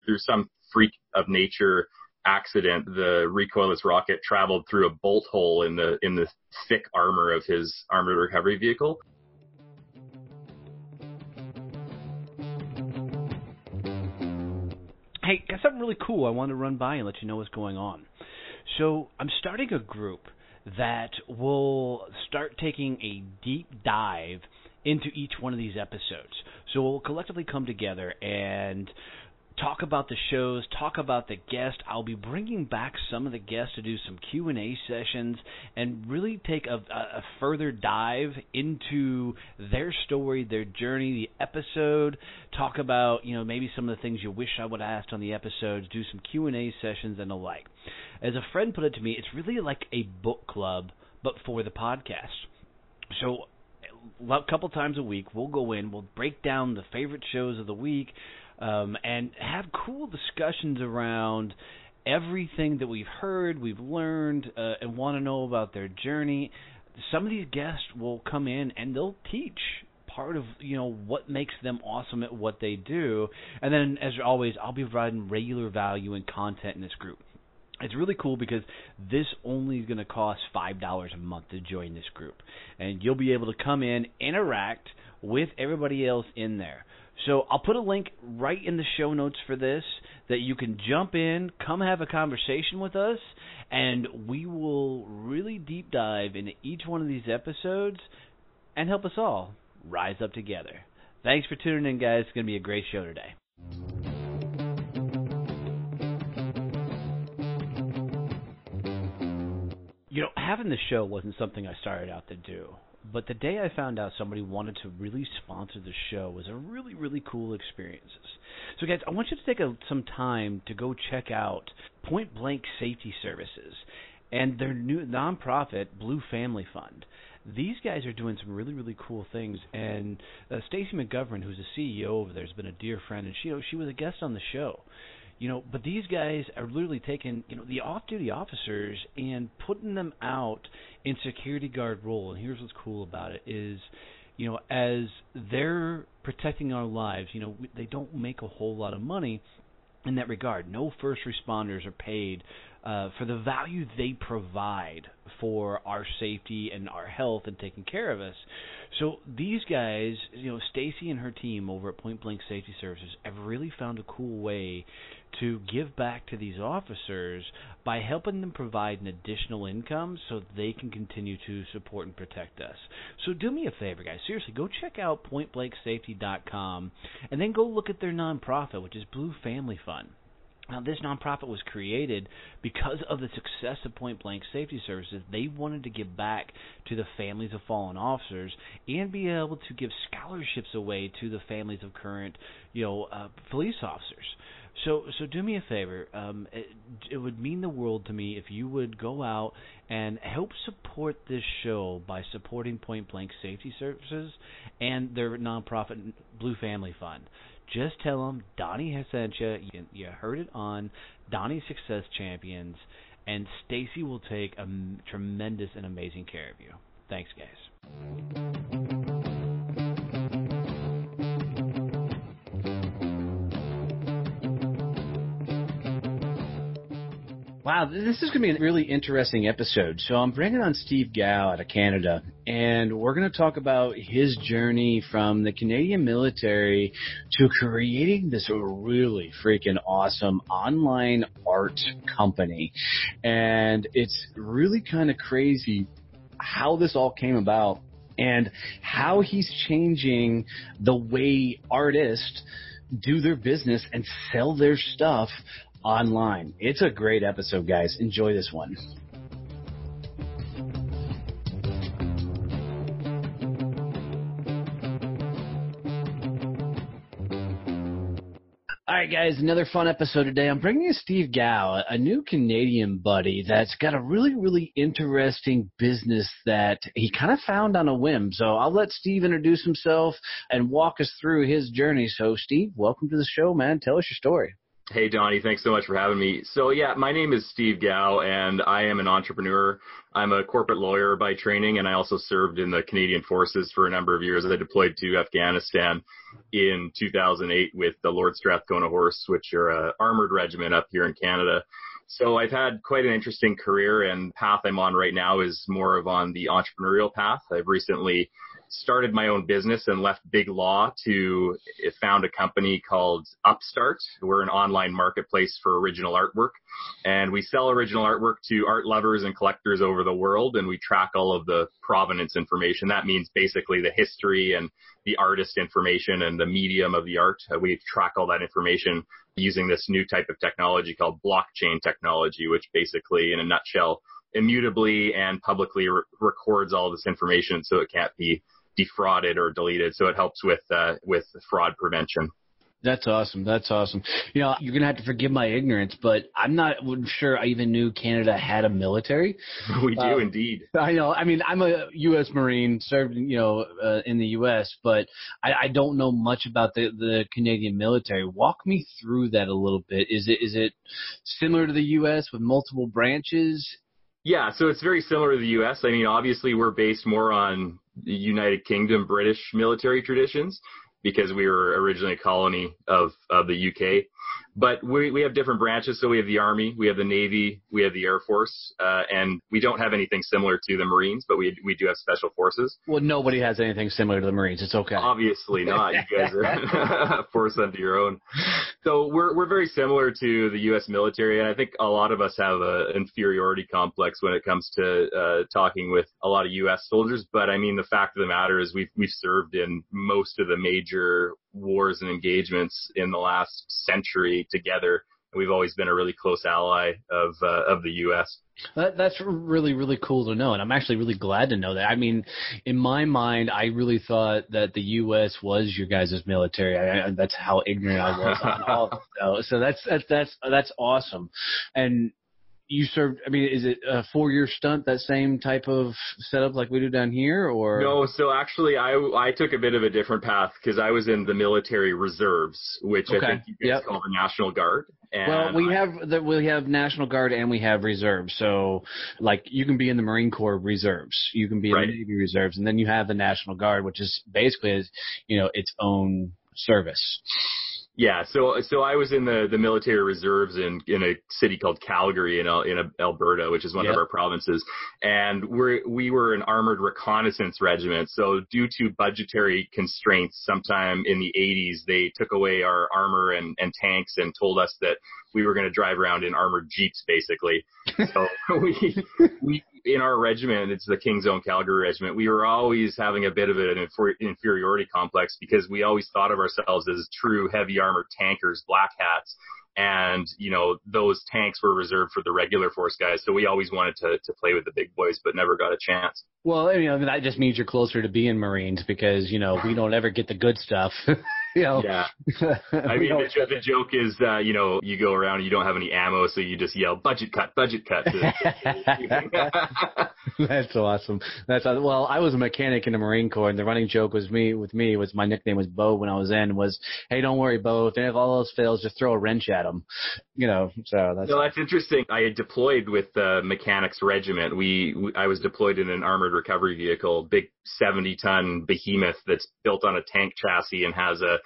through some freak of nature accident, the recoilless rocket traveled through a bolt hole in the thick armor of his armored recovery vehicle. Hey, got something really cool I wanted to run by and let you know what's going on. So I'm starting a group that will start taking a deep dive into each one of these episodes. So we'll collectively come together and talk about the shows, talk about the guests. I'll be bringing back some of the guests to do some Q&A sessions and really take a further dive into their story, their journey, the episode, talk about, maybe some of the things you wish I would have asked on the episodes, do some Q&A sessions and the like. As a friend put it to me, it's really like a book club, but for the podcast. So a couple times a week, we'll go in, we'll break down the favorite shows of the week, and have cool discussions around everything that we've heard, we've learned, and want to know about their journey. Some of these guests will come in and they'll teach part of, what makes them awesome at what they do. And then, as always, I'll be providing regular value and content in this group. It's really cool because this only is going to cost $5 a month to join this group. And you'll be able to come in, interact with everybody else in there. So I'll put a link right in the show notes for this that you can jump in, come have a conversation with us, and we will really deep dive into each one of these episodes and help us all rise up together. Thanks for tuning in, guys. It's going to be a great show today. Having the show wasn't something I started out to do. But the day I found out somebody wanted to really sponsor the show was a really, really cool experience. So, guys, I want you to take some time to go check out Point Blank Safety Services and their new nonprofit, Blue Family Fund. These guys are doing some really, really cool things. And Stacy McGovern, who's the CEO over there, has been a dear friend, and she was a guest on the show. But these guys are literally taking, the off-duty officers and putting them out in security guard role. And here's what's cool about it is, as they're protecting our lives, they don't make a whole lot of money in that regard. No first responders are paid for the value they provide for our safety and our health and taking care of us. So these guys, Stacy and her team over at Point Blank Safety Services have really found a cool way to give back to these officers by helping them provide an additional income so they can continue to support and protect us. So do me a favor, guys. Seriously, go check out pointblanksafety.com and then go look at their nonprofit, which is Blue Family Fund. Now, this nonprofit was created because of the success of Point Blank Safety Services. They wanted to give back to the families of fallen officers and be able to give scholarships away to the families of current, police officers. So do me a favor. It would mean the world to me if you would go out and help support this show by supporting Point Blank Safety Services and their nonprofit Blue Family Fund. Just tell them Donnie has sent you. You heard it on Donnie Success Champions, and Stacy will take a tremendous and amazing care of you. Thanks, guys. Wow, this is going to be a really interesting episode. So I'm bringing on Steve Gow out of Canada, and we're going to talk about his journey from the Canadian military to creating this really freaking awesome online art company. And it's really kind of crazy how this all came about and how he's changing the way artists do their business and sell their stuff online. It's a great episode, guys. Enjoy this one. All right, guys, another fun episode today. I'm bringing you Steve Gow, a new Canadian buddy that's got a really, really interesting business that he kind of found on a whim. So I'll let Steve introduce himself and walk us through his journey. So, Steve, welcome to the show, man. Tell us your story. Hey, Donnie, thanks so much for having me. So, yeah, my name is Steve Gow, and I am an entrepreneur. I'm a corporate lawyer by training, and I also served in the Canadian Forces for a number of years. I deployed to Afghanistan in 2008 with the Lord Strathcona Horse, which are an armored regiment up here in Canada. So I've had quite an interesting career, and path I'm on right now is more of on the entrepreneurial path. I've recently started my own business and left big law to found a company called Upstart. We're an online marketplace for original artwork, and we sell original artwork to art lovers and collectors over the world, and we track all of the provenance information. That means basically the history and the artist information and the medium of the art. We track all that information using this new type of technology called blockchain technology, which basically, in a nutshell, immutably and publicly records all this information so it can't be defrauded or deleted. So it helps with fraud prevention. That's awesome. That's awesome. You know, you're going to have to forgive my ignorance, but I'm not sure I even knew Canada had a military. We do indeed. I know. I mean, I'm a U.S. Marine, served, in the U.S., but I don't know much about the Canadian military. Walk me through that a little bit. Is it similar to the U.S. with multiple branches? Yeah, so it's very similar to the U.S. I mean, obviously, we're based more on the United Kingdom, British military traditions because we were originally a colony of the U.K. But we have different branches. So we have the Army, we have the Navy, we have the Air Force, and we don't have anything similar to the Marines, but we do have Special Forces. Well, nobody has anything similar to the Marines. It's okay. Obviously not. You guys are a force unto your own. So we're very similar to the U.S. military, and I think a lot of us have an inferiority complex when it comes to talking with a lot of U.S. soldiers. But I mean, the fact of the matter is we've served in most of the major wars and engagements in the last century together. We've always been a really close ally of the U.S. That's really, really cool to know, and I'm actually really glad to know that. I mean, in my mind, I really thought that the U.S. was your guys' military. That's how ignorant I was on all. So that's awesome. And you served, I mean, is it a 4-year stunt, that same type of setup like we do down here, or? No, so actually I took a bit of a different path because I was in the military reserves, which I think you guys call the National Guard. And well, we have National Guard and we have reserves. So, like, you can be in the Marine Corps reserves, you can be in the Navy reserves, and then you have the National Guard, which is basically, its own service. Yeah, so I was in the military reserves in a city called Calgary in Alberta, which is one of our provinces, and we were an armored reconnaissance regiment. So due to budgetary constraints, sometime in the 80s, they took away our armor and tanks and told us that we were going to drive around in armored jeeps, basically. So we in our regiment, it's the King's Own Calgary Regiment, we were always having a bit of an inferiority complex because we always thought of ourselves as true heavy armored tankers, black hats. And, those tanks were reserved for the regular force guys. So we always wanted to play with the big boys, but never got a chance. Well, that just means you're closer to being Marines because, we don't ever get the good stuff. Yeah. I mean, the joke is, you go around and you don't have any ammo, so you just yell, budget cut, budget cut. That's awesome. Well, I was a mechanic in the Marine Corps, and the running joke was my nickname was Bo when I was in, was, hey, don't worry, Bo, if all else fails, just throw a wrench at them. So that's... No, that's interesting. I had deployed with the mechanics regiment. I was deployed in an armored recovery vehicle, big 70-ton behemoth that's built on a tank chassis and has a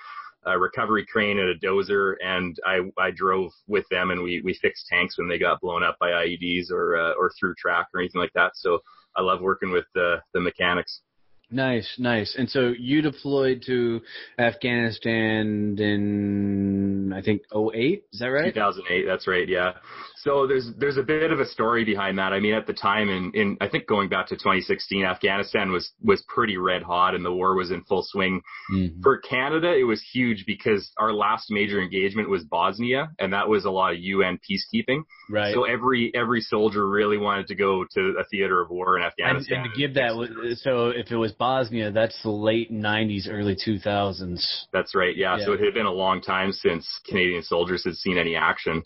recovery crane and a dozer, and I drove with them, and we fixed tanks when they got blown up by IEDs or through track or anything like that. So I love working with the mechanics. Nice. And so you deployed to Afghanistan in, I think, 2008, is that right? 2008, that's right, yeah. So there's a bit of a story behind that. I mean, at the time, in I think going back to 2016, Afghanistan was pretty red hot and the war was in full swing. Mm-hmm. For Canada, it was huge because our last major engagement was Bosnia, and that was a lot of UN peacekeeping. Right. So every soldier really wanted to go to a theater of war in Afghanistan. And to give that, so if it was Bosnia, that's the late 90s, early 2000s. That's right, yeah. So it had been a long time since Canadian soldiers had seen any action.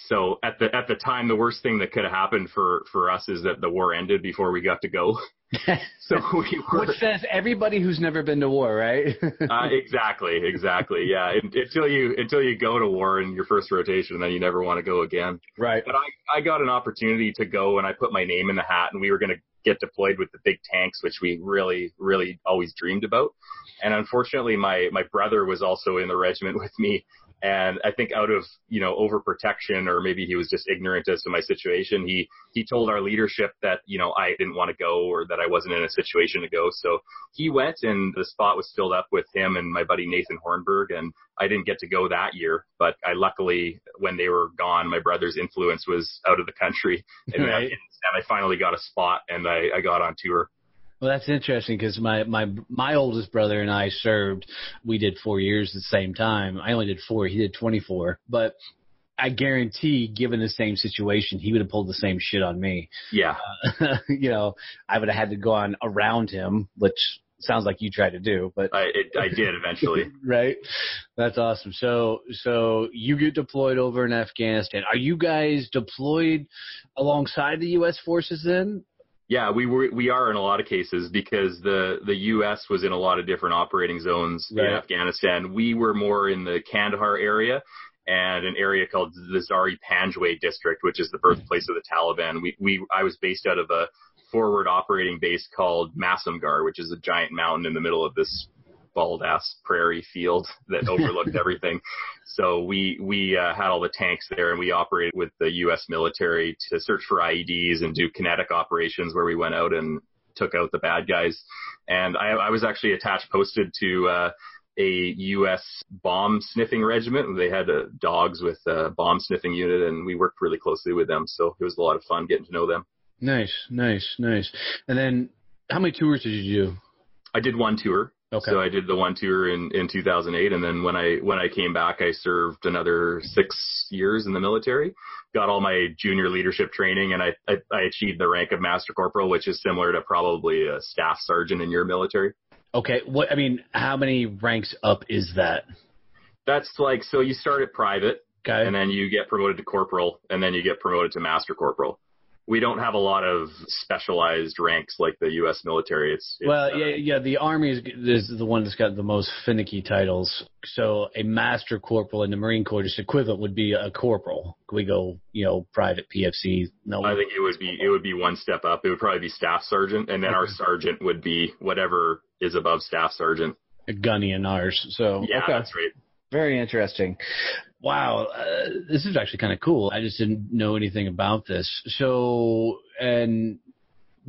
So at the time, the worst thing that could have happened for us is that the war ended before we got to go. So we were, which says everybody who's never been to war, right? exactly. Yeah. Until you go to war in your first rotation, then you never want to go again. Right. But I got an opportunity to go, and I put my name in the hat, and we were going to get deployed with the big tanks, which we really, really always dreamed about. And unfortunately, my brother was also in the regiment with me. And I think out of, overprotection, or maybe he was just ignorant as to my situation, he told our leadership that, I didn't want to go, or that I wasn't in a situation to go. So he went, and the spot was filled up with him and my buddy Nathan Hornberg. And I didn't get to go that year, but luckily, when they were gone, my brother's influence was out of the country. And right. I finally got a spot, and I got on tour. Well, that's interesting, because my oldest brother and I served. We did 4 years at the same time. I only did 4. He did 24. But I guarantee, given the same situation, he would have pulled the same shit on me. Yeah. I would have had to go on around him, which sounds like you tried to do. But I did eventually. Right. That's awesome. So you get deployed over in Afghanistan. Are you guys deployed alongside the U.S. forces then? Yeah, we are in a lot of cases, because the U.S. was in a lot of different operating zones in Afghanistan. We were more in the Kandahar area and an area called the Zari-Panjwai district, which is the birthplace of the Taliban. I was based out of a forward operating base called Masamgar, which is a giant mountain in the middle of this bald-ass prairie field that overlooked everything. So we had all the tanks there, and we operated with the U.S. military to search for IEDs and do kinetic operations, where we went out and took out the bad guys. And I was actually posted to a U.S. bomb sniffing regiment. They had dogs with a bomb sniffing unit, and we worked really closely with them. So it was a lot of fun getting to know them. Nice. And then how many tours did you do? I did one tour. Okay. So I did the one tour in 2008, and then when I came back, I served another 6 years in the military, got all my junior leadership training, and I achieved the rank of Master Corporal, which is similar to probably a staff sergeant in your military. Okay. How many ranks up is that? That's so you start at private, okay, and then you get promoted to corporal, and then you get promoted to Master Corporal. We don't have a lot of specialized ranks like the U.S. military. The Army is the one that's got the most finicky titles. So a Master Corporal in the Marine Corps, just equivalent, would be a corporal. Could we go, private PFC? No. I think it would be one step up. It would probably be Staff Sergeant, and then our sergeant would be whatever is above Staff Sergeant. A gunny in ours. So yeah, okay. That's right. Very interesting. Wow, this is actually kind of cool. I just didn't know anything about this. So, and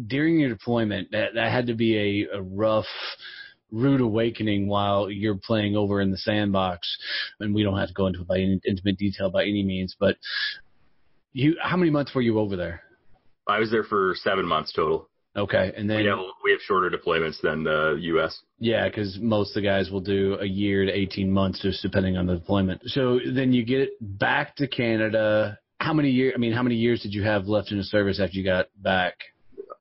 during your deployment, that had to be a rough, rude awakening while you're playing over in the sandbox. And we don't have to go into intimate detail by any means, but how many months were you over there? I was there for 7 months total. Okay, and then we have shorter deployments than the U.S. Yeah, because most of the guys will do a year to 18 months, just depending on the deployment. So then you get back to Canada. How many years did you have left in the service after you got back?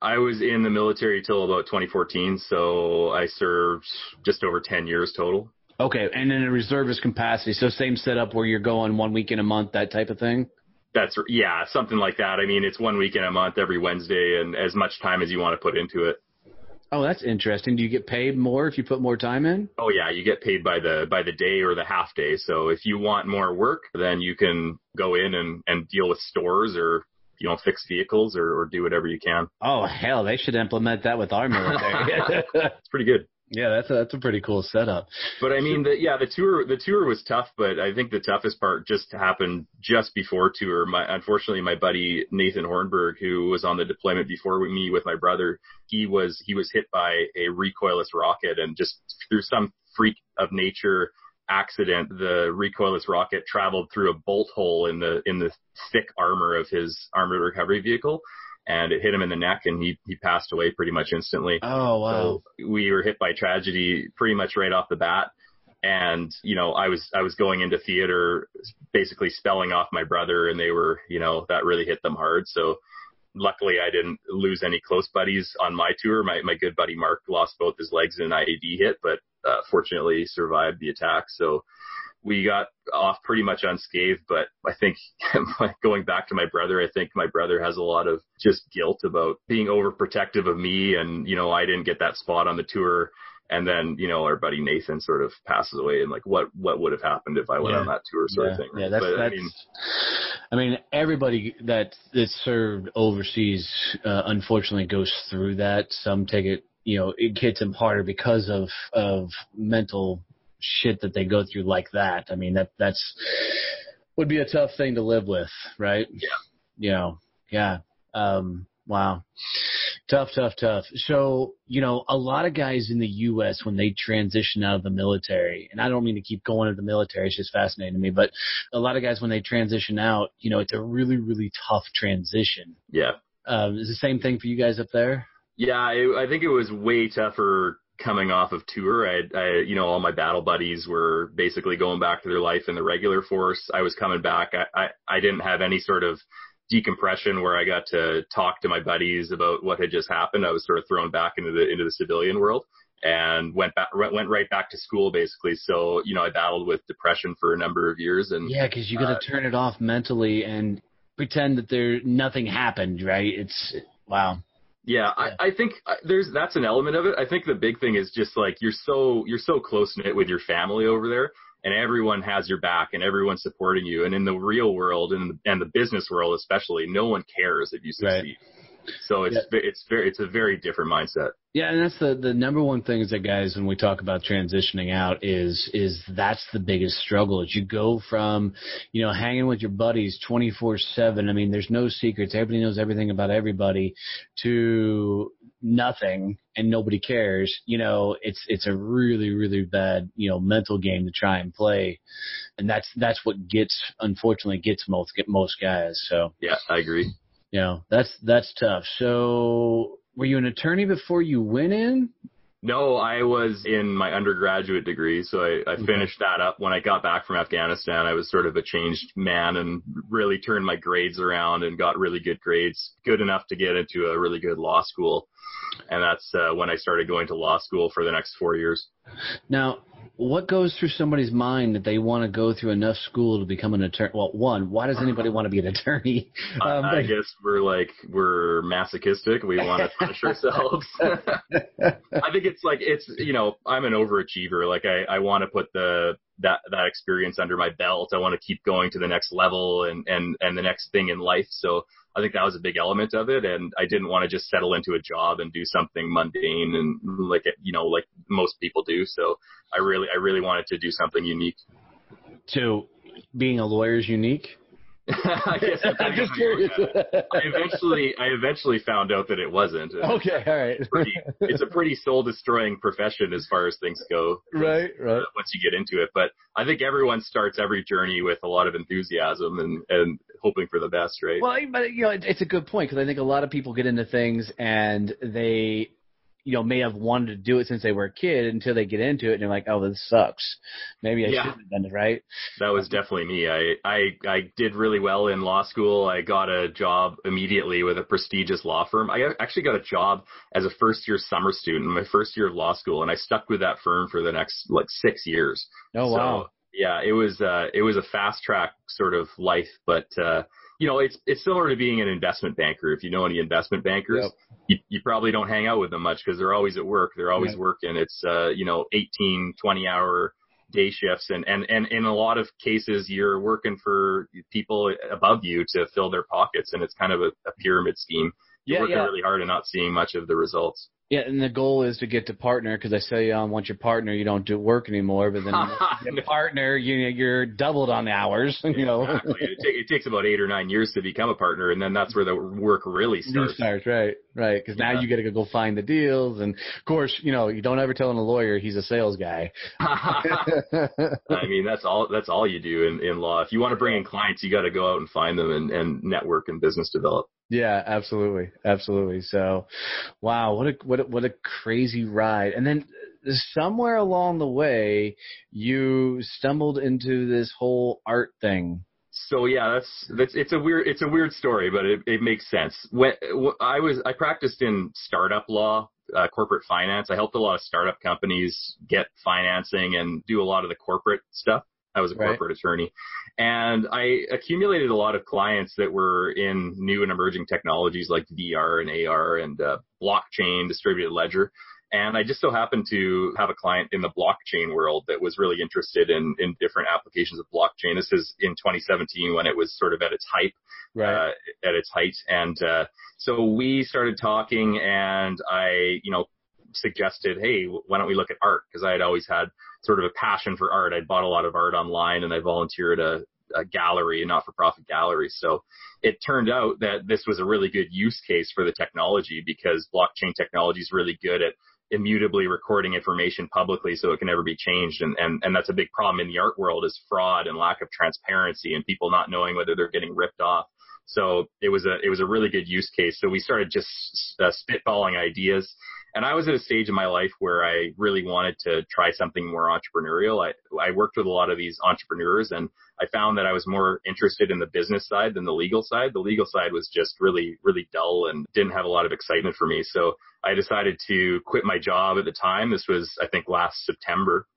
I was in the military till about 2014, so I served just over 10 years total. Okay, and in a reservist capacity, so same setup where you're going 1 week in a month, that type of thing? Yeah, something like that. It's 1 week in a month every Wednesday, and as much time as you want to put into it. Oh, that's interesting. Do you get paid more if you put more time in? Oh yeah, you get paid by the day or the half day. So if you want more work, then you can go in and deal with stores, or fix vehicles, or do whatever you can. Oh hell, they should implement that with our military. It's pretty good. Yeah, that's a pretty cool setup. But the tour was tough, but I think the toughest part just happened just before tour. Unfortunately, my buddy Nathan Hornberg, who was on the deployment before me with my brother, he was hit by a recoilless rocket, and just through some freak of nature accident, the recoilless rocket traveled through a bolt hole in the thick armor of his armored recovery vehicle. And it hit him in the neck, and he passed away pretty much instantly. Oh, wow. So we were hit by tragedy pretty much right off the bat. And, I was going into theater basically spelling off my brother, and they were, that really hit them hard. So luckily I didn't lose any close buddies on my tour. My good buddy Mark lost both his legs in an IED hit, but fortunately survived the attack. So we got off pretty much unscathed, but I think going back to my brother, I think my brother has a lot of just guilt about being overprotective of me. And, you know, I didn't get that spot on the tour. And then, you know, our buddy Nathan sort of passes away, and like, what would have happened if I went on that tour sort of thing. Right? Yeah, I mean, everybody that served overseas, unfortunately goes through that. Some take it, you know, it hits them harder because of mental shit that they go through like that. I mean, that's would be a tough thing to live with, right? Yeah. You know, yeah. Wow. Tough. So, you know, a lot of guys in the U.S., when they transition out of the military, and I don't mean to keep going to the military, it's just fascinating to me, but a lot of guys, when they transition out, you know, it's a really, really tough transition. Yeah. Is the same thing for you guys up there? Yeah, I think it was way tougher coming off of tour. I you know, all my battle buddies were basically going back to their life in the regular force. I was coming back. I didn't have any sort of decompression where I got to talk to my buddies about what had just happened. I was sort of thrown back into the civilian world and went right back to school basically. So, you know, I battled with depression for a number of years. And yeah, because you got to turn it off mentally and pretend that nothing happened, right? It's wow. Yeah, I think that's an element of it. I think the big thing is just like you're so close knit with your family over there, and everyone has your back and everyone's supporting you. And in the real world and the business world especially, no one cares if you succeed. Right. So it's a very different mindset. Yeah, and that's the number one thing is that, guys, when we talk about transitioning out is that's the biggest struggle. Is you go from, you know, hanging with your buddies 24/7. I mean, there's no secrets. Everybody knows everything about everybody, to nothing and nobody cares. You know, it's a really, really bad, you know, mental game to try and play. And that's what unfortunately gets most guys. So yeah, I agree. You know, that's tough. So were you an attorney before you went in? No, I was in my undergraduate degree. So I finished that up. When I got back from Afghanistan, I was sort of a changed man and really turned my grades around and got really good grades, good enough to get into a really good law school. And that's when I started going to law school for the next 4 years. Now, what goes through somebody's mind that they want to go through enough school to become an attorney? Well, one, why does anybody want to be an attorney? I guess we're masochistic. We want to punish ourselves. I think it's you know, I'm an overachiever. Like I want to put that experience under my belt. I want to keep going to the next level and the next thing in life. So I think that was a big element of it, and I didn't want to just settle into a job and do something mundane and like most people do. So I really wanted to do something unique. So being a lawyer is unique? I guess I'm just curious. I eventually found out that it wasn't. Okay, all right. It's a pretty soul-destroying profession as far as things go. Right. Once you get into it, but I think everyone starts every journey with a lot of enthusiasm and hoping for the best, right? Well, but you know, it's a good point, because I think a lot of people get into things and they, you know, may have wanted to do it since they were a kid until they get into it and they're like, oh, this sucks. Maybe I shouldn't have done it, right? That was definitely me. I did really well in law school. I got a job immediately with a prestigious law firm. I actually got a job as a first-year summer student in my first year of law school, and I stuck with that firm for the next 6 years. Oh, wow. So, yeah, it was a fast-track sort of life, but you know, it's similar to being an investment banker. If you know any investment bankers, you probably don't hang out with them much because they're always at work. They're always working. It's, 18, 20-hour day shifts. And in a lot of cases, you're working for people above you to fill their pockets. And it's kind of a pyramid scheme. You're working really hard and not seeing much of the results. Yeah, and the goal is to get to partner, because I say once you're partner, you don't do work anymore. But then your partner, you're doubled on the hours. You know, exactly. It takes about 8 or 9 years to become a partner, and then that's where the work really starts. Right. Because now you got to go find the deals, and of course, you know, you don't ever tell a lawyer he's a sales guy. I mean, that's all you do in law. If you want to bring in clients, you got to go out and find them and network and business develop. Yeah, absolutely. So, wow, what a crazy ride. And then somewhere along the way, you stumbled into this whole art thing. So yeah, it's a weird story, but it makes sense. I practiced in startup law, corporate finance. I helped a lot of startup companies get financing and do a lot of the corporate stuff. I was a corporate attorney. And I accumulated a lot of clients that were in new and emerging technologies like VR and AR and blockchain, distributed ledger. And I just so happened to have a client in the blockchain world that was really interested in different applications of blockchain. This is in 2017 when it was sort of at its height. And so we started talking, and I, suggested, hey, why don't we look at art? Because I had always had sort of a passion for art. I'd bought a lot of art online, and I volunteered at a gallery, a not-for-profit gallery. So it turned out that this was a really good use case for the technology, because blockchain technology is really good at immutably recording information publicly so it can never be changed. And that's a big problem in the art world, is fraud and lack of transparency and people not knowing whether they're getting ripped off. So it was a really good use case. So we started just spitballing ideas. And I was at a stage in my life where I really wanted to try something more entrepreneurial. I worked with a lot of these entrepreneurs, and I found that I was more interested in the business side than the legal side. The legal side was just really, really dull and didn't have a lot of excitement for me. So I decided to quit my job at the time. This was, I think, last September.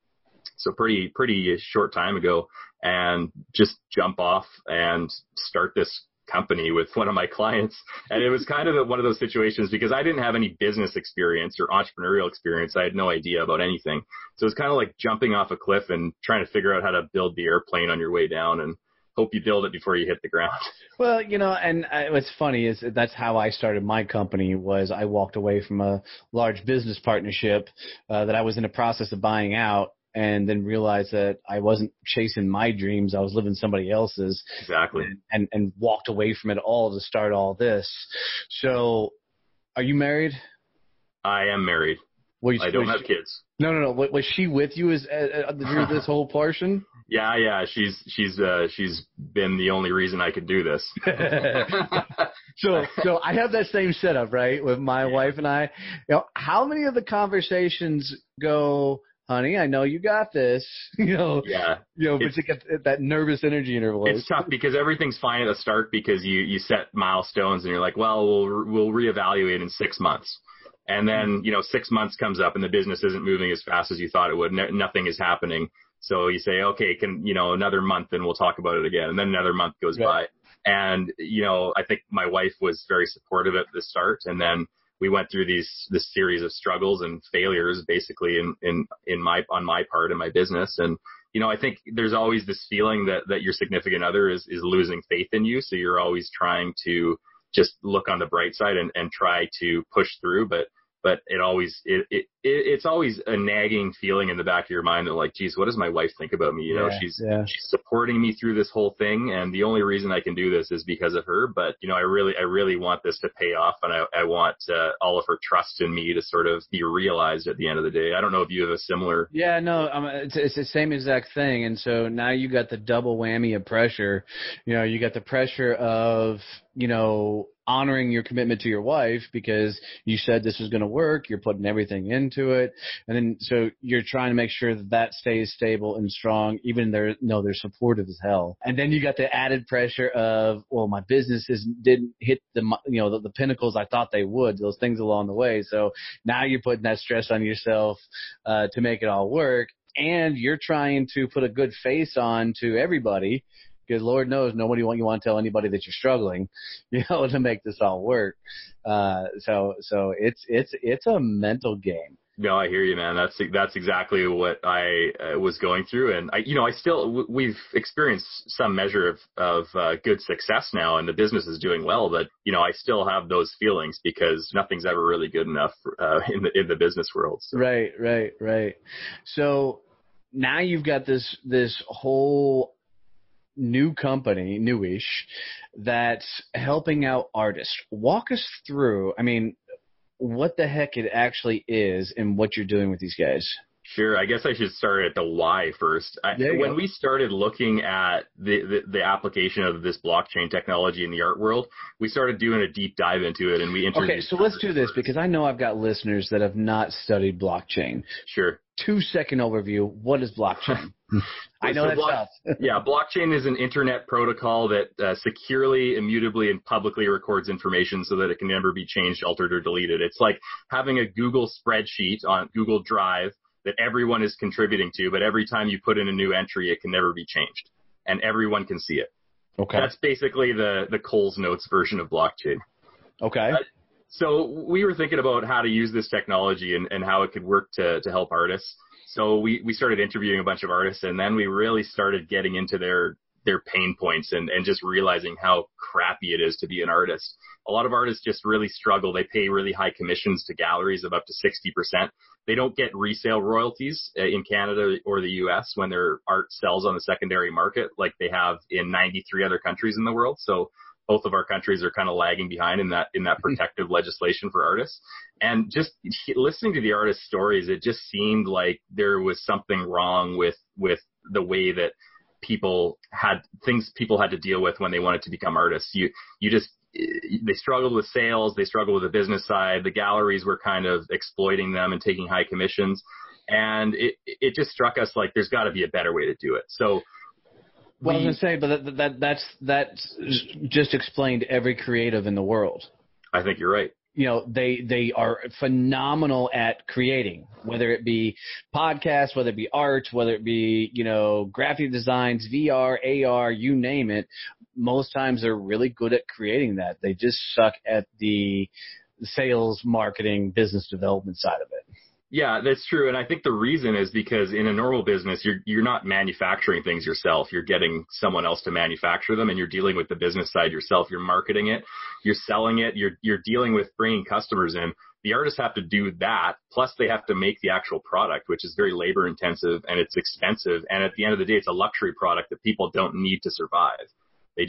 So pretty short time ago, and just jump off and start this company with one of my clients. And it was kind of one of those situations, because I didn't have any business experience or entrepreneurial experience. I had no idea about anything. So it was kind of like jumping off a cliff and trying to figure out how to build the airplane on your way down, and hope you build it before you hit the ground. Well, what's funny is that's how I started my company. Was I walked away from a large business partnership that I was in the process of buying out, and then realized that I wasn't chasing my dreams. I was living somebody else's. Exactly. And walked away from it all to start all this. So are you married? I am married. I don't have kids. No. Was she with you through this whole portion? Yeah. She's been the only reason I could do this. So I have that same setup, right, with my wife and I. How many of the conversations go, honey, I know you got this, but you get that nervous energy in her voice. It's tough because everything's fine at the start, because you set milestones and you're like, well, we'll reevaluate in 6 months. And then, 6 months comes up and the business isn't moving as fast as you thought it would. Nothing is happening. So you say, okay, another month and we'll talk about it again. And then another month goes by. And, I think my wife was very supportive at the start. And then we went through this series of struggles and failures, basically on my part in my business. And, I think there's always this feeling that your significant other is losing faith in you. So you're always trying to just look on the bright side and try to push through. But it's always a nagging feeling in the back of your mind that, like, geez, what does my wife think about me? She's supporting me through this whole thing, and the only reason I can do this is because of her. But I really want this to pay off, and I want all of her trust in me to sort of be realized at the end of the day. I don't know if you have a similar. Yeah, no, it's the same exact thing. And so now you got the double whammy of pressure. You got the pressure of honoring your commitment to your wife, because you said this was going to work. You're putting everything into it. And then, so you're trying to make sure that stays stable and strong, even they're supportive as hell. And then you got the added pressure of, well, my businesses didn't hit the pinnacles I thought they would, those things along the way. So now you're putting that stress on yourself, to make it all work. And you're trying to put a good face on to everybody, because Lord knows you want to tell anybody that you're struggling, to make this all work. So it's a mental game. No, I hear you, man. That's exactly what I was going through, and we've experienced some measure of good success now, and the business is doing well. But I still have those feelings, because nothing's ever really good enough in the business world. So. Right. So now you've got this whole new company, newish, that's helping out artists. Walk us through, what the heck it actually is and what you're doing with these guys. Sure. I guess I should start at the why first. When we started looking at the application of this blockchain technology in the art world, we started doing a deep dive into it, and we introduced. Okay, so let's do this, because I know I've got listeners that have not studied blockchain. Sure. 2-second overview. What is blockchain? I know that's tough. Yeah, blockchain is an internet protocol that securely, immutably, and publicly records information so that it can never be changed, altered, or deleted. It's like having a Google spreadsheet on Google Drive that everyone is contributing to, but every time you put in a new entry, it can never be changed, and everyone can see it. Okay. That's basically the Coles Notes version of blockchain. Okay. So we were thinking about how to use this technology and how it could work to help artists. So we started interviewing a bunch of artists, and then we really started getting into their pain points and just realizing how crappy it is to be an artist. A lot of artists just really struggle. They pay really high commissions to galleries of up to 60%. They don't get resale royalties in Canada or the US when their art sells on the secondary market like they have in 93 other countries in the world. So both of our countries are kind of lagging behind in that protective legislation for artists. And just listening to the artists' stories, it just seemed like there was something wrong with the way that people had to deal with when they wanted to become artists. They struggled with sales, they struggled with the business side. The galleries were kind of exploiting them and taking high commissions. And it just struck us like there's got to be a better way to do it. So well, I was going to say, but that's just explained every creative in the world. I think you're right. You know, they are phenomenal at creating, whether it be podcasts, whether it be art, whether it be, you know, graphic designs, VR, AR, you name it. Most times they're really good at creating that. They just suck at the sales, marketing, business development side of it. Yeah, that's true. And I think the reason is because in a normal business, you're not manufacturing things yourself. You're getting someone else to manufacture them, and you're dealing with the business side yourself. You're marketing it, you're selling it, you're dealing with bringing customers in. The artists have to do that, plus they have to make the actual product, which is very labor intensive and it's expensive. And at the end of the day, it's a luxury product that people don't need to survive. They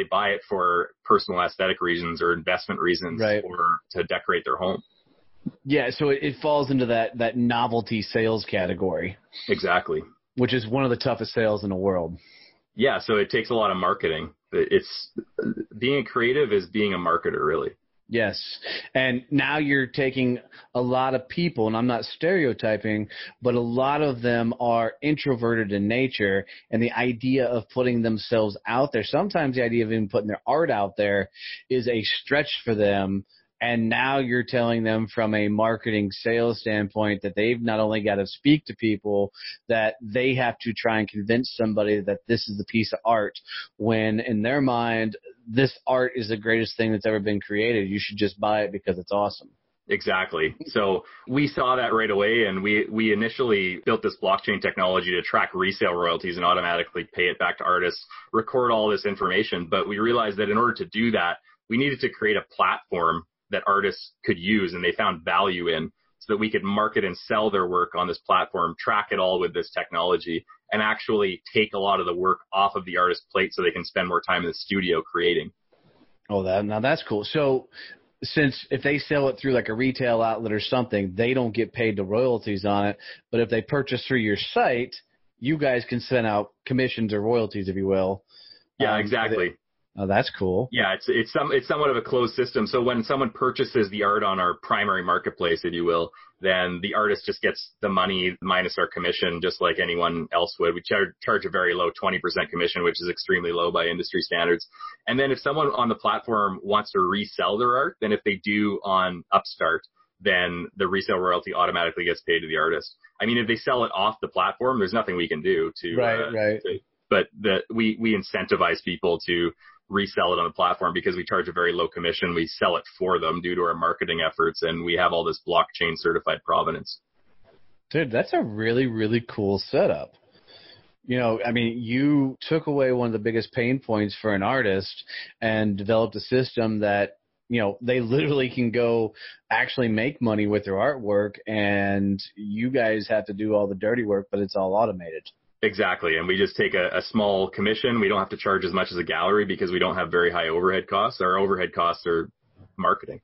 buy it for personal aesthetic reasons or investment reasons, right, or to decorate their home. Yeah, so it falls into that novelty sales category. Exactly. Which is one of the toughest sales in the world. Yeah, so it takes a lot of marketing. It's being a creative is being a marketer, really. Yes. And now you're taking a lot of people, and I'm not stereotyping, but a lot of them are introverted in nature, and the idea of putting themselves out there, sometimes the idea of even putting their art out there is a stretch for them. And now you're telling them from a marketing sales standpoint that they've not only got to speak to people, that they have to try and convince somebody that this is the piece of art, when in their mind, this art is the greatest thing that's ever been created. You should just buy it because it's awesome. Exactly. So we saw that right away, and we initially built this blockchain technology to track resale royalties and automatically pay it back to artists, record all this information. But we realized that in order to do that, we needed to create a platform that artists could use and they found value in, so that we could market and sell their work on this platform, track it all with this technology, and actually take a lot of the work off of the artist's plate so they can spend more time in the studio creating. Oh, now that's cool. So since if they sell it through like a retail outlet or something, they don't get paid the royalties on it. But if they purchase through your site, you guys can send out commissions or royalties, if you will. Yeah, exactly. Oh, that's cool. Yeah, it's somewhat of a closed system. So when someone purchases the art on our primary marketplace, if you will, then the artist just gets the money minus our commission, just like anyone else would. We charge a very low 20% commission, which is extremely low by industry standards. And then if someone on the platform wants to resell their art, then if they do on Upstart, then the resale royalty automatically gets paid to the artist. I mean, if they sell it off the platform, there's nothing we can do to. Right. But we incentivize people to resell it on the platform because we charge a very low commission. We sell it for them due to our marketing efforts, and we have all this blockchain certified provenance. Dude, that's a really, really cool setup. You know, I mean, you took away one of the biggest pain points for an artist and developed a system that, you know, they literally can go actually make money with their artwork, and you guys have to do all the dirty work, but it's all automated. Exactly. And we just take a small commission. We don't have to charge as much as a gallery because we don't have very high overhead costs. Our overhead costs are marketing.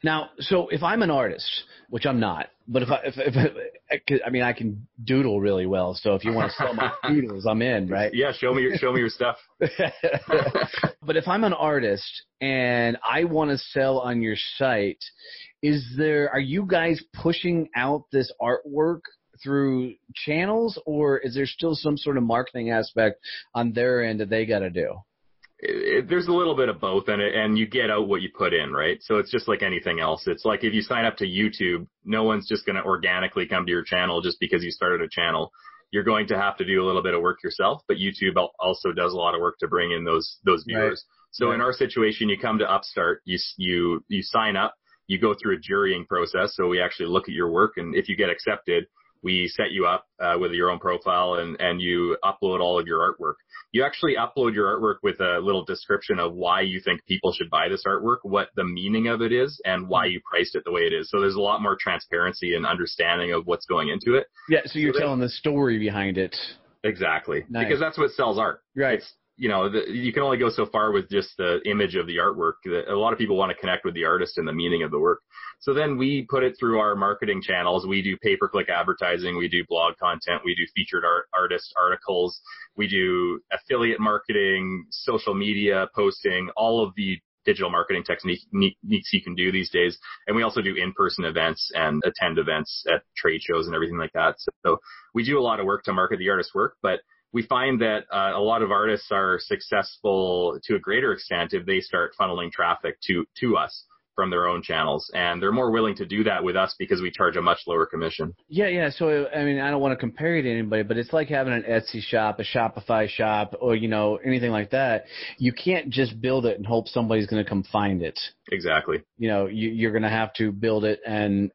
Now, so if I'm an artist, which I'm not, but I mean, I can doodle really well. So if you want to sell my doodles, I'm in, right? Yeah. Show me your stuff. But if I'm an artist and I want to sell on your site, are you guys pushing out this artwork through channels, or is there still some sort of marketing aspect on their end that they got to do? There's a little bit of both, and you get out what you put in, right? So it's just like anything else. It's like if you sign up to YouTube, no one's just going to organically come to your channel just because you started a channel. You're going to have to do a little bit of work yourself, but YouTube also does a lot of work to bring in those viewers. Right. So in our situation, you come to Upstart, you sign up, you go through a jurying process. So we actually look at your work, and if you get accepted, we set you up with your own profile, and you upload all of your artwork. You actually upload your artwork with a little description of why you think people should buy this artwork, what the meaning of it is, and why you priced it the way it is. So there's a lot more transparency and understanding of what's going into it. Yeah, so you're telling the story behind it. Exactly. Nice. Because that's what sells art. Right. It's, you can only go so far with just the image of the artwork. A lot of people want to connect with the artist and the meaning of the work. So then we put it through our marketing channels. We do pay-per-click advertising. We do blog content. We do featured artist articles. We do affiliate marketing, social media posting, all of the digital marketing techniques you can do these days. And we also do in-person events and attend events at trade shows and everything like that. So we do a lot of work to market the artist's work, but we find that a lot of artists are successful to a greater extent if they start funneling traffic to us from their own channels. And they're more willing to do that with us because we charge a much lower commission. Yeah. So, I mean, I don't want to compare you to anybody, but it's like having an Etsy shop, a Shopify shop, or, anything like that. You can't just build it and hope somebody's going to come find it. Exactly. You're going to have to build it and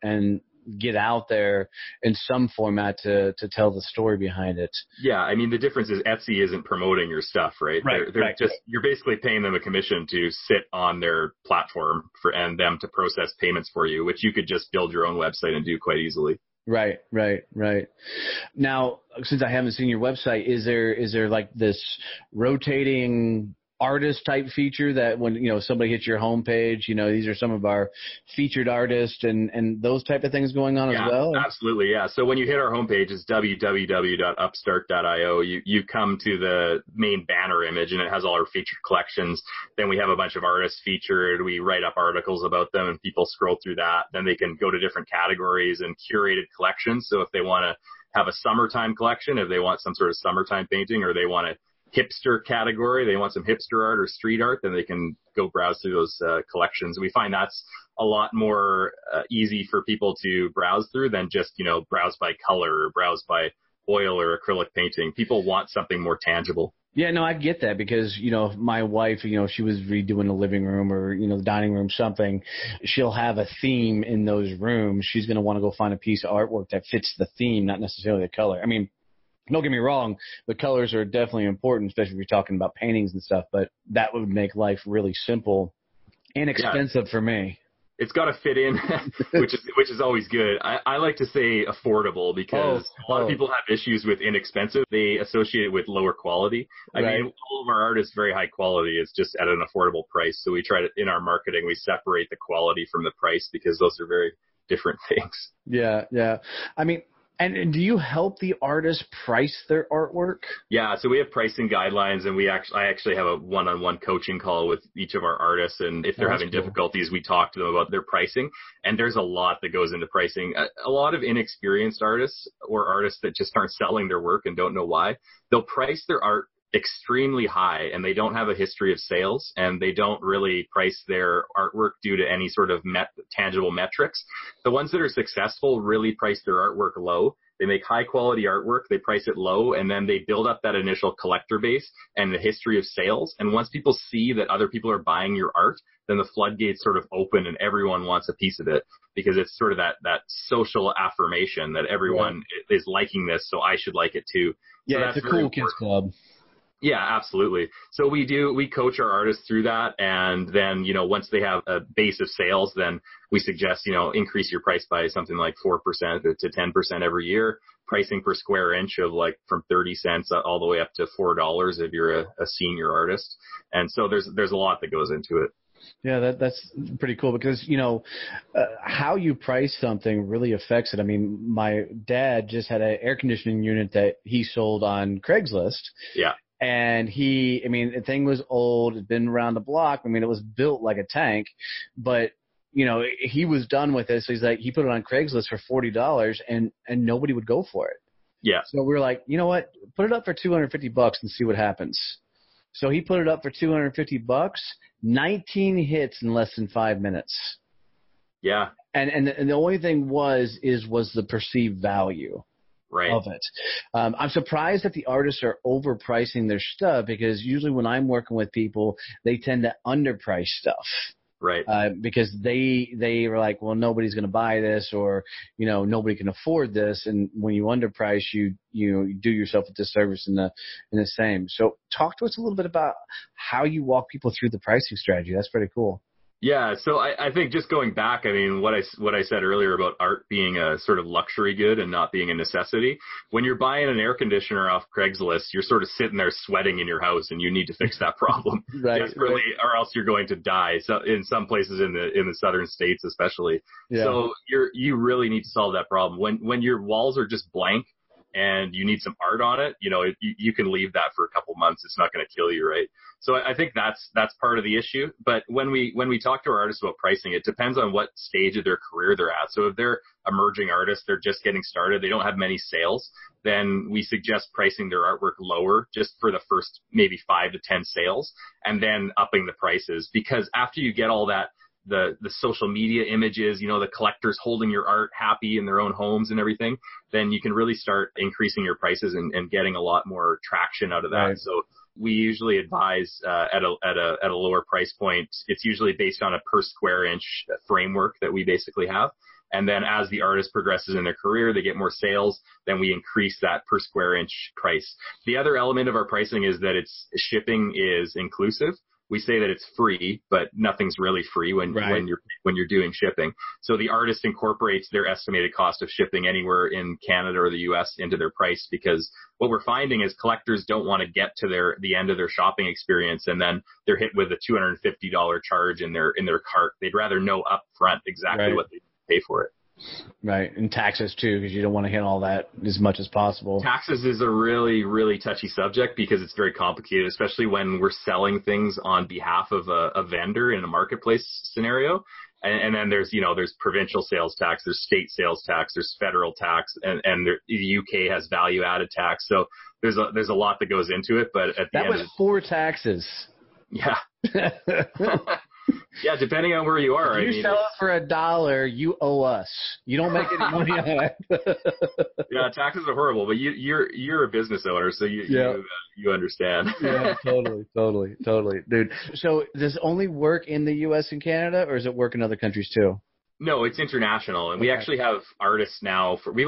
get out there in some format to tell the story behind it. Yeah, I mean, the difference is Etsy isn't promoting your stuff, right? They're just, you're basically paying them a commission to sit on their platform and them to process payments for you, which you could just build your own website and do quite easily. Right. Now, since I haven't seen your website, is there like this rotating artist type feature that when somebody hits your homepage, these are some of our featured artists and those type of things going on as well? Absolutely, yeah. So when you hit our homepage, it's www.upstart.io. You come to the main banner image, and it has all our featured collections. Then we have a bunch of artists featured. We write up articles about them, and people scroll through that. Then they can go to different categories and curated collections. So if they want to have a summertime collection, if they want some sort of summertime painting, or they want a hipster category, they want some hipster art or street art, then they can go browse through those collections. We find that's a lot more easy for people to browse through than just, browse by color or browse by oil or acrylic painting. People want something more tangible. Yeah, no, I get that because, my wife, she was redoing the living room or, the dining room, something. She'll have a theme in those rooms. She's going to want to go find a piece of artwork that fits the theme, not necessarily the color. I mean, don't get me wrong, the colors are definitely important, especially if you're talking about paintings and stuff, but that would make life really simple and expensive for me. It's got to fit in, which is always good. I like to say affordable because a lot of people have issues with inexpensive. They associate it with lower quality. I mean, all of our art is very high quality. It's just at an affordable price. So we try to, in our marketing, we separate the quality from the price because those are very different things. Yeah. I mean, and do you help the artists price their artwork? Yeah, so we have pricing guidelines, and I actually have a one-on-one coaching call with each of our artists, and if they're having difficulties, we talk to them about their pricing, and there's a lot that goes into pricing. A lot of inexperienced artists or artists that just aren't selling their work and don't know why, they'll price their art extremely high, and they don't have a history of sales, and they don't really price their artwork due to any sort of tangible metrics. The ones that are successful really price their artwork low. They make high quality artwork, they price it low, and then they build up that initial collector base and the history of sales. And once people see that other people are buying your art, then the floodgates sort of open and everyone wants a piece of it, because it's sort of that social affirmation that everyone is liking this, so I should like it too. Yeah, so it's a cool kids club. Yeah, absolutely. So we coach our artists through that. And then, once they have a base of sales, then we suggest, increase your price by something like 4% to 10% every year. Pricing per square inch of like from 30 cents all the way up to $4 if you're a senior artist. And so there's a lot that goes into it. Yeah, that's pretty cool because, how you price something really affects it. I mean, my dad just had an air conditioning unit that he sold on Craigslist. Yeah. And the thing was old, it'd been around the block. I mean, it was built like a tank, but, he was done with it. So he's like, he put it on Craigslist for $40 and nobody would go for it. Yeah. So we were like, you know what, put it up for $250 and see what happens. So he put it up for $250, 19 hits in less than 5 minutes. Yeah. And the only thing was the perceived value. Right. Of it. I'm surprised that the artists are overpricing their stuff, because usually when I'm working with people, they tend to underprice stuff. Right. Because they were like, well, nobody's going to buy this, or, nobody can afford this. And when you underprice, you do yourself a disservice in the same. So talk to us a little bit about how you walk people through the pricing strategy. That's pretty cool. Yeah, so I think just going back, I mean, what I said earlier about art being a sort of luxury good and not being a necessity. When you're buying an air conditioner off Craigslist, you're sort of sitting there sweating in your house, and you need to fix that problem desperately, or else you're going to die. So in some places in the southern states, especially. Yeah. So you really need to solve that problem. When your walls are just blank and you need some art on it, you can leave that for a couple months. It's not going to kill you, right? So I think that's part of the issue. But when we talk to our artists about pricing, it depends on what stage of their career they're at. So if they're emerging artists, they're just getting started, they don't have many sales, then we suggest pricing their artwork lower just for the first maybe 5 to 10 sales, and then upping the prices. Because after you get all that, the social media images, the collectors holding your art happy in their own homes and everything, then you can really start increasing your prices and getting a lot more traction out of that. Right. So we usually advise at a lower price point. It's usually based on a per square inch framework that we basically have. And then as the artist progresses in their career, they get more sales, then we increase that per square inch price. The other element of our pricing is that shipping is inclusive. We say that it's free, but nothing's really free when you're doing shipping. So the artist incorporates their estimated cost of shipping anywhere in Canada or the US into their price, because what we're finding is collectors don't want to get to the end of their shopping experience and then they're hit with a $250 charge in their cart. They'd rather know up front exactly what they pay for it. Right, and taxes too, because you don't want to hit all that as much as possible. Taxes is a really, really touchy subject because it's very complicated, especially when we're selling things on behalf of a vendor in a marketplace scenario. And then there's provincial sales tax, there's state sales tax, there's federal tax, and the UK has value added tax. So there's a lot that goes into it. But at the end, that was 4 taxes. Yeah. Yeah, depending on where you are. If you sell it for $1, you owe us. You don't make any money on it. Yeah, taxes are horrible, but you're a business owner, so you understand. Yeah, totally, dude. So does it only work in the U.S. and Canada, or does it work in other countries too? No, it's international, and we actually have artists now. We've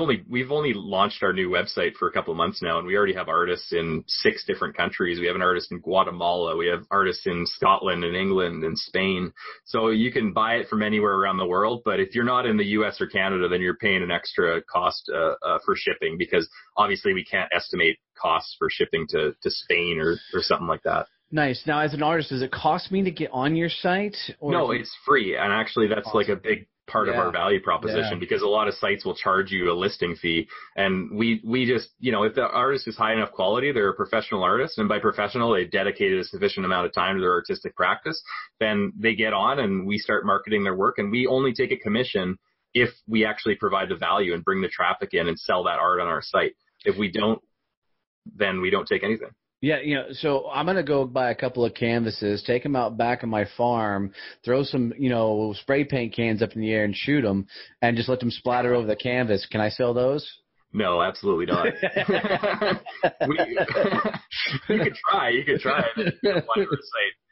only launched our new website for a couple of months now, and we already have artists in 6 different countries. We have an artist in Guatemala, we have artists in Scotland and England and Spain. So you can buy it from anywhere around the world. But if you're not in the U.S. or Canada, then you're paying an extra cost for shipping, because obviously we can't estimate costs for shipping to Spain or something like that. Nice. Now, as an artist, does it cost me to get on your site? Or no, it's free, and actually that's awesome. Like a big part of our value proposition, because a lot of sites will charge you a listing fee, and we just, if the artist is high enough quality, they're a professional artist, and by professional they've dedicated a sufficient amount of time to their artistic practice, then they get on and we start marketing their work, and we only take a commission if we actually provide the value and bring the traffic in and sell that art on our site. If we don't, then we don't take anything. Yeah, so I'm going to go buy a couple of canvases, take them out back on my farm, throw some, spray paint cans up in the air and shoot them, and just let them splatter over the canvas. Can I sell those? No, absolutely not. You could try it.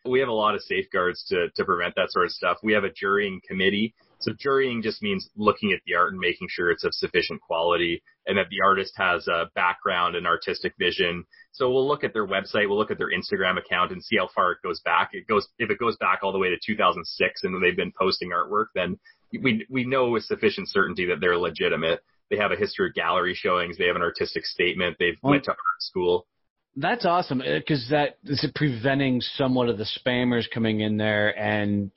We have a lot of safeguards to prevent that sort of stuff. We have a jurying committee. So jurying just means looking at the art and making sure it's of sufficient quality and that the artist has a background and artistic vision. So we'll look at their website, we'll look at their Instagram account and see how far it goes back. If it goes back all the way to 2006 and they've been posting artwork, then we know with sufficient certainty that they're legitimate. They have a history of gallery showings. They have an artistic statement. They've went to art school. That's awesome, because that is preventing somewhat of the spammers coming in there and,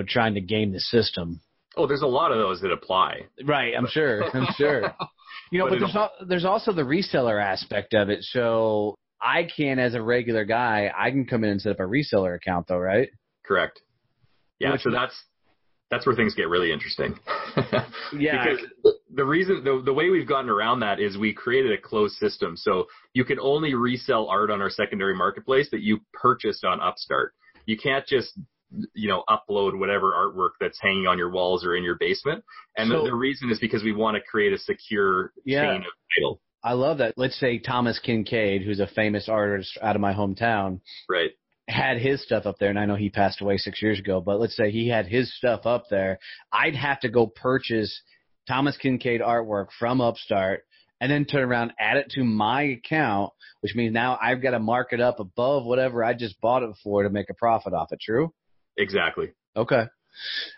trying to game the system. Oh, there's a lot of those that apply. Right, I'm sure. But there's also the reseller aspect of it. So I can, as a regular guy, I can come in and set up a reseller account, though, right? Correct. Yeah, so that's where things get really interesting. Yeah. Because the way we've gotten around that is we created a closed system. So you can only resell art on our secondary marketplace that you purchased on Upstart. You can't just, upload whatever artwork that's hanging on your walls or in your basement. And the reason is because we want to create a secure chain of title. I love that. Let's say Thomas Kincaid, who's a famous artist out of my hometown. Right. Had his stuff up there, and I know he passed away 6 years ago, but let's say he had his stuff up there. I'd have to go purchase Thomas Kincaid artwork from Upstart and then turn around, add it to my account, which means now I've got to mark it up above whatever I just bought it for to make a profit off it. True? Exactly. Okay.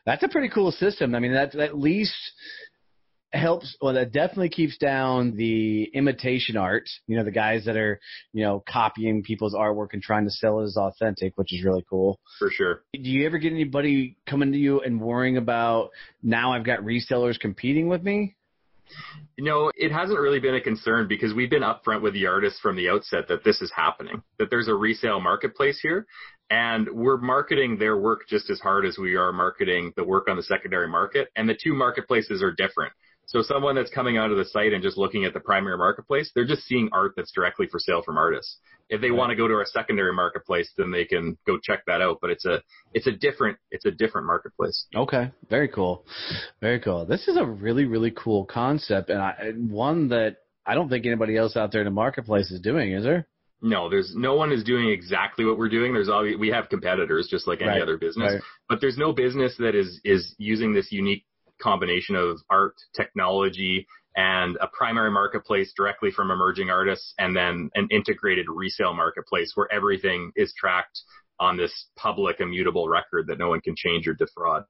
That's a pretty cool system. I mean, that at least helps. Well, that definitely keeps down the imitation art. The guys that are, copying people's artwork and trying to sell it as authentic, which is really cool. For sure. Do you ever get anybody coming to you and worrying about, now I've got resellers competing with me? It hasn't really been a concern because we've been upfront with the artists from the outset that this is happening, that there's a resale marketplace here, and we're marketing their work just as hard as we are marketing the work on the secondary market, and the two marketplaces are different. So someone that's coming out of the site and just looking at the primary marketplace, they're just seeing art that's directly for sale from artists. If they want to go to our secondary marketplace, then they can go check that out. But it's a different marketplace. Okay, very cool, very cool. This is a really, really cool concept, and one that I don't think anybody else out there in the marketplace is doing. Is there? No, there's no one is doing exactly what we're doing. We have competitors just like any other business, but there's no business that is using this unique combination of art, technology, and a primary marketplace directly from emerging artists, and then an integrated resale marketplace where everything is tracked on this public immutable record that no one can change or defraud.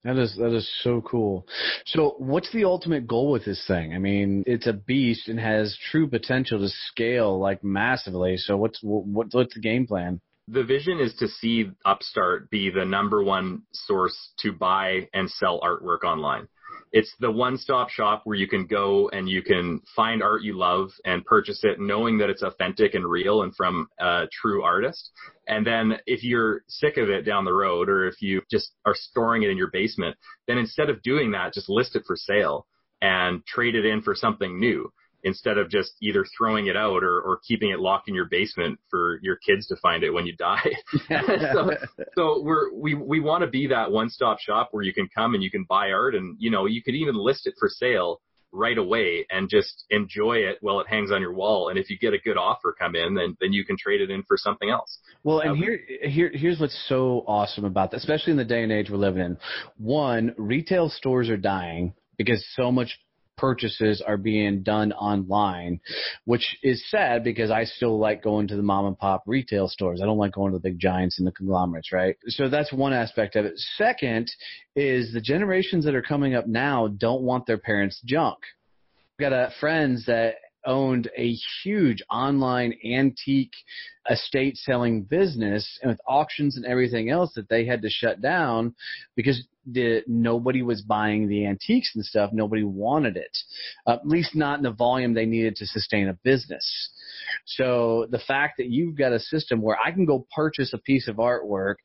That is so cool. So what's the ultimate goal with this thing? I mean, it's a beast and has true potential to scale like massively. So what's the game plan? The vision is to see Upstart be the number one source to buy and sell artwork online. It's the one-stop shop where you can go and you can find art you love and purchase it knowing that it's authentic and real and from a true artist. And then if you're sick of it down the road, or if you just are storing it in your basement, then instead of doing that, just list it for sale and trade it in for something new, instead of just either throwing it out or keeping it locked in your basement for your kids to find it when you die. So we want to be that one-stop shop where you can come and you can buy art, and you could even list it for sale right away and just enjoy it while it hangs on your wall. And if you get a good offer come in, then you can trade it in for something else. Well, and here's what's so awesome about that, especially in the day and age we're living in. One, retail stores are dying because so much purchases are being done online, which is sad because I still like going to the mom and pop retail stores. I don't like going to the big giants and the conglomerates, right? So that's one aspect of it. Second is the generations that are coming up now don't want their parents' junk. I've got friends that owned a huge online antique estate selling business, and with auctions and everything else that they had to shut down because nobody was buying the antiques and stuff. Nobody wanted it, at least not in the volume they needed to sustain a business. So the fact that you've got a system where I can go purchase a piece of artwork,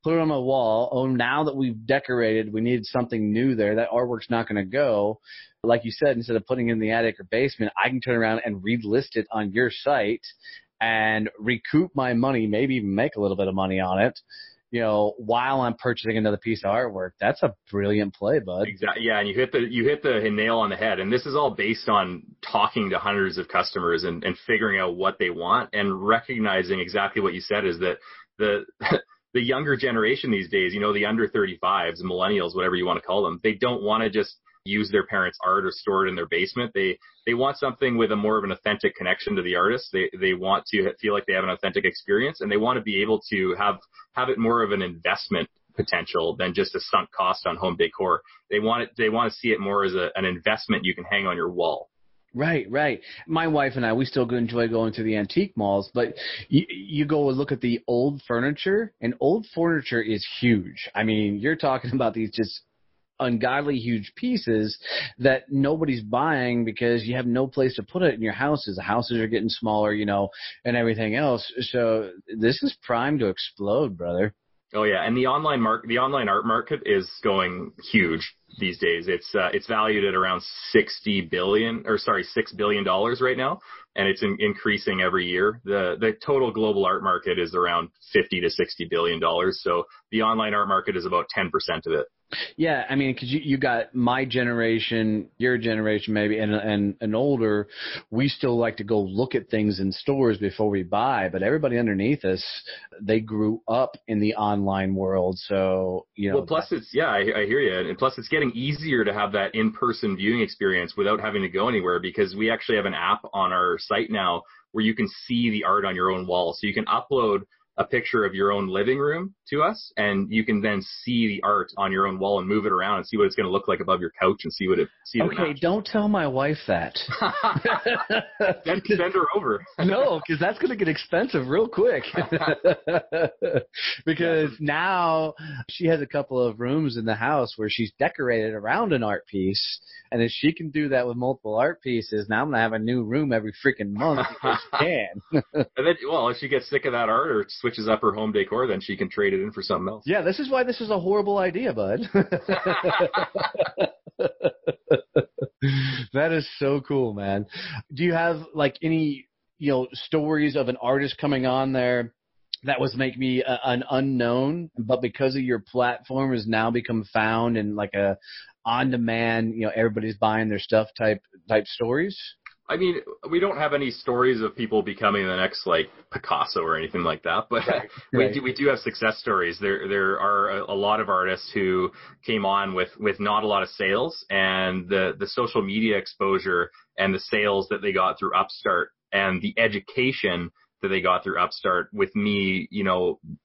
put it on my wall. Oh, now that we've decorated, we needed something new there. That artwork's not going to go. Like you said, instead of putting it in the attic or basement, I can turn around and relist it on your site and recoup my money, maybe even make a little bit of money on it, while I'm purchasing another piece of artwork. That's a brilliant play, bud. Exactly. Yeah, and you hit the nail on the head. And this is all based on talking to hundreds of customers and figuring out what they want, and recognizing exactly what you said is that the younger generation these days, the under 35s, millennials, whatever you want to call them, they don't want to just use their parents' art or store it in their basement. They want something with a more of an authentic connection to the artist. They want to feel like they have an authentic experience, and they want to be able to have it more of an investment potential than just a sunk cost on home decor. They want to see it more as an investment you can hang on your wall. Right. My wife and I, we still enjoy going to the antique malls, but you go and look at the old furniture, and old furniture is huge. I mean, you're talking about these just ungodly huge pieces that nobody's buying because you have no place to put it in your houses. The houses are getting smaller, and everything else. So this is primed to explode, brother. Oh yeah, and the online art market is going huge these days. It's valued at around $6 billion right now, and it's increasing every year. The total global art market is around $50 to $60 billion. So the online art market is about 10% of it. Yeah, I mean, because you got my generation, your generation maybe, and older, we still like to go look at things in stores before we buy, but everybody underneath us, they grew up in the online world, so, you know. Well, plus I hear you, and plus it's getting easier to have that in-person viewing experience without having to go anywhere, because we actually have an app on our site now where you can see the art on your own wall. So you can upload a picture of your own living room to us, and you can then see the art on your own wall and move it around and see what it's going to look like above your couch and see what it Okay, don't tell my wife that. Then send her over. No, because that's going to get expensive real quick. Because now she has a couple of rooms in the house where she's decorated around an art piece, and if she can do that with multiple art pieces, now I'm going to have a new room every freaking month because she can. And then, well, if she gets sick of that art or switches up her home decor, then she can trade it in for something else. Yeah, this is why this is a horrible idea, bud. That is so cool, man. Do you have like any, stories of an artist coming on there that was maybe an unknown, but because of your platform has now become found in like a on-demand, everybody's buying their stuff type stories? I mean, we don't have any stories of people becoming the next like Picasso or anything like that, but right. We do have success stories. There are a lot of artists who came on with not a lot of sales, and the social media exposure and the sales that they got through Upstart and the education that they got through Upstart with me,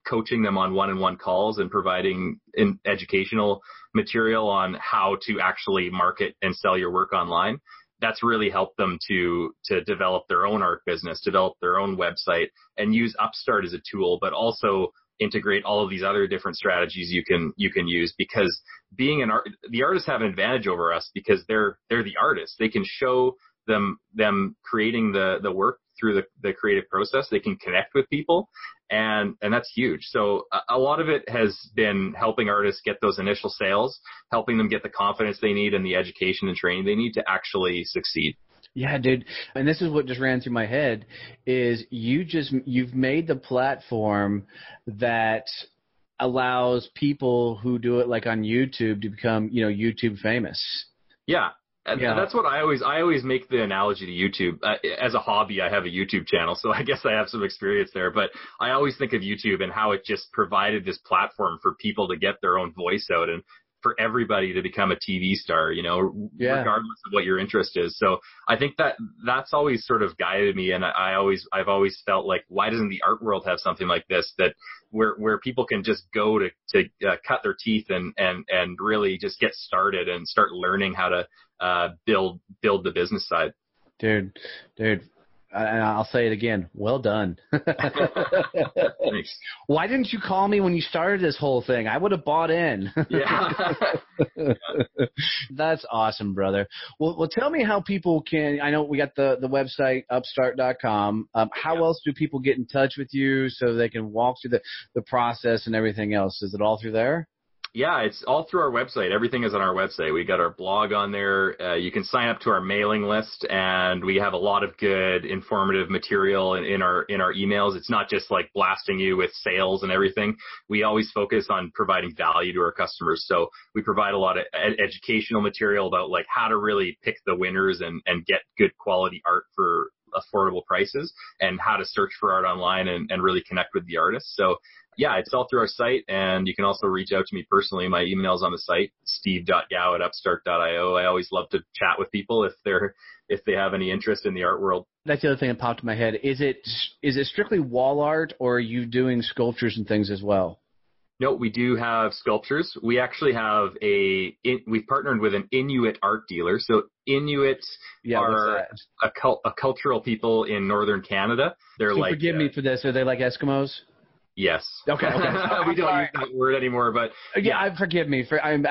coaching them on one-on-one calls and providing educational material on how to actually market and sell your work online. That's really helped them to develop their own art business, develop their own website, and use Upstart as a tool, but also integrate all of these other different strategies you can use, because being the artists have an advantage over us because they're the artists. They can show them creating the work through the creative process. They can connect with people, and that's huge. So a lot of it has been helping artists get those initial sales, helping them get the confidence they need and the education and training they need to actually succeed. Yeah, dude. And this is what just ran through my head is you've made the platform that allows people who do it like on YouTube to become, YouTube famous. Yeah. And that's what I always make the analogy to YouTube. As a hobby, I have a YouTube channel, so I guess I have some experience there. But I always think of YouTube and how it just provided this platform for people to get their own voice out and for everybody to become a TV star, regardless of what your interest is. So I think that's always sort of guided me, and I've always felt like, why doesn't the art world have something like this that where people can just go to cut their teeth and really just get started and start learning how to build the business side. Dude, and I'll say it again. Well done. Thanks. Why didn't you call me when you started this whole thing? I would have bought in. Yeah. That's awesome, brother. Well, tell me how people can. I know we got the website upstart.com. How else do people get in touch with you so they can walk through the process and everything else? Is it all through there? Yeah, it's all through our website. Everything is on our website. We got our blog on there. You can sign up to our mailing list, and we have a lot of good informative material in our emails. It's not just like blasting you with sales and everything. We always focus on providing value to our customers. So we provide a lot of educational material about like how to really pick the winners and get good quality art for affordable prices, and how to search for art online and really connect with the artists. So yeah, it's all through our site, and you can also reach out to me personally. My email's on the site, steve.gow@upstart.io. I always love to chat with people if they have any interest in the art world. That's the other thing that popped in my head. Is it strictly wall art, or are you doing sculptures and things as well? No, we do have sculptures. We actually have we've partnered with an Inuit art dealer. So Inuit are a cultural people in northern Canada. They're like. Forgive me for this. Are they like Eskimos? Yes. Okay. We don't use that word anymore, but yeah. Forgive me for I'm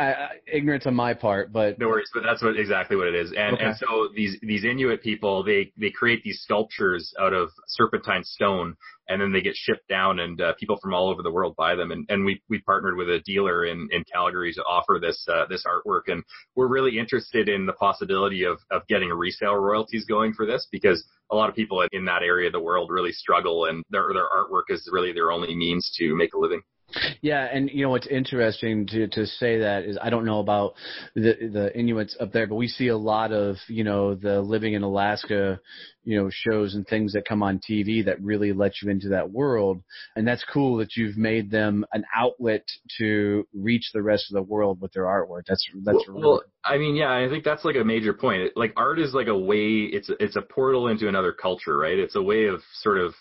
ignorance on my part, but no worries. But that's exactly what it is. And so these Inuit people, they create these sculptures out of serpentine stone, and then they get shipped down, and people from all over the world buy them. And we partnered with a dealer in Calgary to offer this artwork, and we're really interested in the possibility of getting resale royalties going for this, because a lot of people in that area of the world really struggle, and their artwork is really their only means to make a living. Yeah, and what's interesting to say that is, I don't know about the Inuits up there, but we see a lot of the Living in Alaska shows and things that come on TV that really let you into that world, and that's cool that you've made them an outlet to reach the rest of the world with their artwork. That's well, I mean, yeah, I think that's like a major point. Like, art is like a way, it's a portal into another culture, right? It's a way of sort of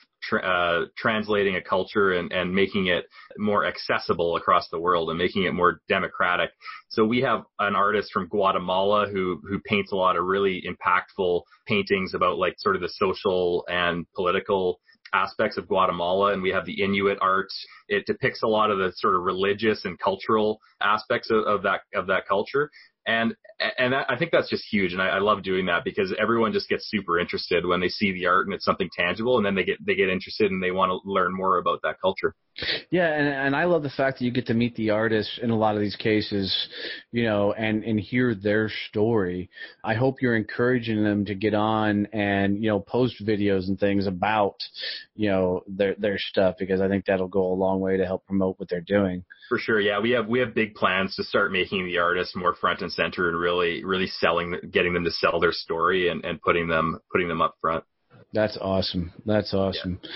translating a culture and making it more accessible across the world and making it more democratic. So we have an artist from Guatemala who paints a lot of really impactful paintings about like sort of the social and political aspects of Guatemala, and we have the Inuit art. It depicts a lot of the sort of religious and cultural aspects of that culture. And I think that's just huge, and I love doing that, because everyone just gets super interested when they see the art and it's something tangible, and then they get interested and they want to learn more about that culture. Yeah, and I love the fact that you get to meet the artists in a lot of these cases, and hear their story. I hope you're encouraging them to get on and post videos and things about their stuff, because I think that'll go a long way to help promote what they're doing. For sure, yeah, we have big plans to start making the artists more front and center and really getting them to sell their story and putting them up front. That's awesome. That's awesome. Yeah.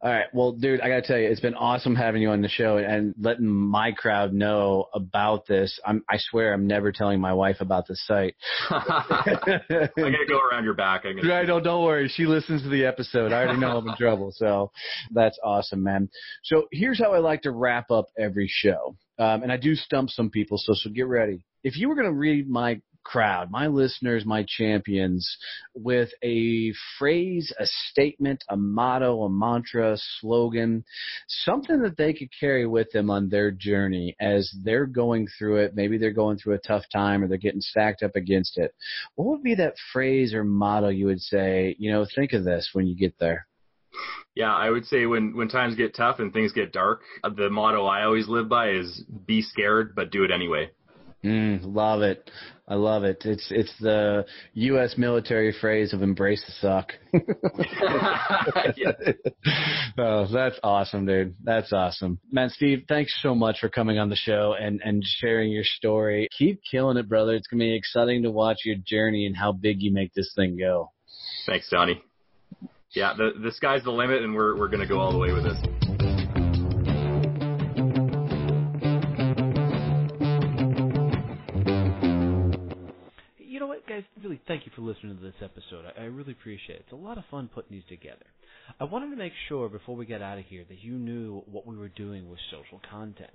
All right. Well, dude, I got to tell you, it's been awesome having you on the show and letting my crowd know about this. I swear I'm never telling my wife about the site. I'm going to go around your back. Right. Don't worry. She listens to the episode. I already know I'm in trouble. So that's awesome, man. So here's how I like to wrap up every show. And I do stump some people, so get ready. If you were going to read my crowd, my listeners, my champions, with a phrase, a statement, a motto, a mantra, a slogan, something that they could carry with them on their journey as they're going through it, maybe they're going through a tough time or they're getting stacked up against it, what would be that phrase or motto you would say, think of this when you get there? Yeah, I would say when times get tough and things get dark, the motto I always live by is be scared, but do it anyway. Love it. I love it. It's the U.S. military phrase of embrace the suck. Oh, that's awesome, dude. That's awesome. Man, Steve, thanks so much for coming on the show and sharing your story. Keep killing it, brother. It's going to be exciting to watch your journey and how big you make this thing go. Thanks, Donnie. Yeah, the sky's the limit, and we're going to go all the way with this. Guys, really thank you for listening to this episode. I really appreciate it. It's a lot of fun putting these together. I wanted to make sure before we get out of here that you knew what we were doing with social content.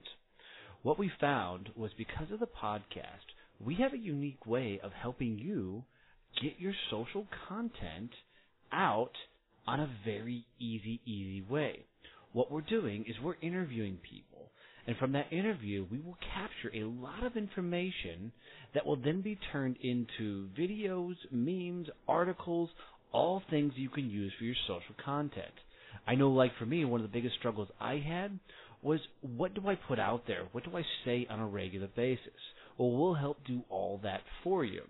What we found was because of the podcast, we have a unique way of helping you get your social content out on a very easy way. What we're doing is we're interviewing people. And from that interview, we will capture a lot of information that will then be turned into videos, memes, articles, all things you can use for your social content. I know, like for me, one of the biggest struggles I had was, what do I put out there? What do I say on a regular basis? Well, we'll help do all that for you.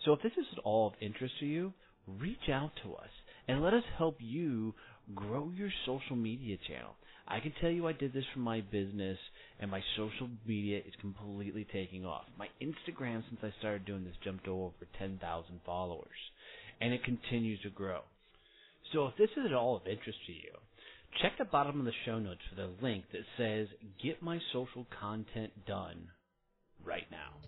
So if this is at all of interest to you, reach out to us and let us help you grow your social media channel. I can tell you I did this for my business, and my social media is completely taking off. My Instagram, since I started doing this, jumped over 10,000 followers, and it continues to grow. So if this is at all of interest to you, check the bottom of the show notes for the link that says, Get My Social Content Done right now.